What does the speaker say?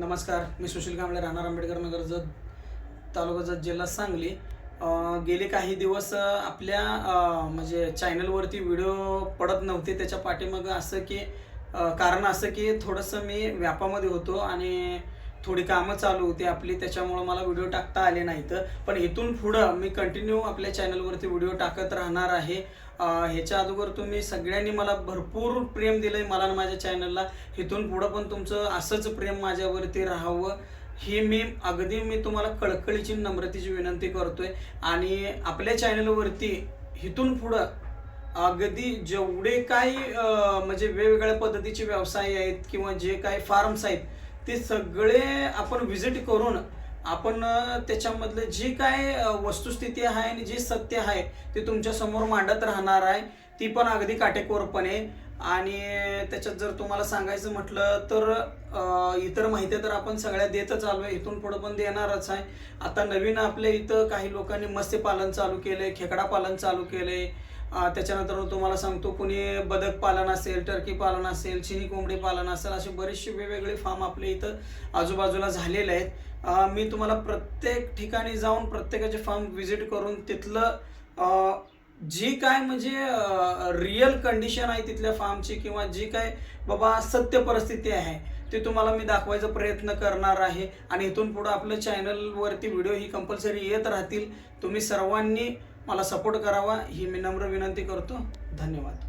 नमस्कार, मी सुशील कांबळे, राहणार आंबेडकर नगर, जत तालुका जत, जिल्हा सांगली. गेले काही दिवस आपल्या म्हणजे चॅनलवरती व्हिडिओ पडत नव्हते. त्याच्या पाठीमागं असं की कारण असं की थोडंसं मी व्यापामध्ये होतो आणि थोडी कामं चालू होती आपली, त्याच्यामुळं मला व्हिडिओ टाकता आले नाहीत. पण इथून पुढं मी कंटिन्यू आपल्या चॅनलवरती व्हिडिओ टाकत राहणार आहे. ह्याच्या अगोदर तुम्ही सगळ्यांनी मला भरपूर प्रेम दिलं आहे, मला आणि माझ्या चॅनलला. इथून पुढं पण तुमचं असंच प्रेम माझ्यावरती राहावं, ही मी तुम्हाला कळकळीची नम्रतेची विनंती करतोय. आणि आपल्या चॅनलवरती इथून पुढं अगदी जेवढे काही म्हणजे वेगवेगळ्या पद्धतीचे व्यवसाय आहेत किंवा जे काही फार्म्स आहेत, ते सगळे आपण व्हिजिट करून आपण त्याच्यामधलं जी काय वस्तुस्थिती आहे आणि जे सत्य आहे ते तुमच्यासमोर मांडत राहणार आहे, ती पण अगदी काटेकोरपणे. आणि त्याच्यात जर तुम्हाला सांगायचं म्हटलं तर इतर माहिती तर आपण सगळ्या देतच आलो आहे, इथून पुढं पण देणारच आहे. आता नवीन आपल्या इथं काही लोकांनी मत्स्यपालन चालू केलं आहे, खेकडा पालन चालू केलं आहे. त्याच्यानंतर तुम्हाला सांगतो, कुणी बदक पालन असेल, टर्की पालन असेल, चिनी कोंबडी पालन असेल, असे बरेचसे वेगवेगळे फार्म आपल्या इथं आजूबाजूला झालेले आहेत. मी तुम्हाला प्रत्येक ठिकाणी जाऊन प्रत्येकाचे फार्म व्हिजिट करून तिथलं जी काय म्हणजे रिअल कंडिशन आहे तिथल्या फार्मची किंवा जी काय बाबा सत्य परिस्थिती आहे ते तुम्हाला मी दाखवायचा प्रयत्न करणार आहे. आणि इथून पुढं आपल्या चॅनलवरती व्हिडिओ ही कंपल्सरी येत राहतील. तुम्ही सर्वांनी मला सपोर्ट करावा ही मी नम्र विनंती करतो. धन्यवाद.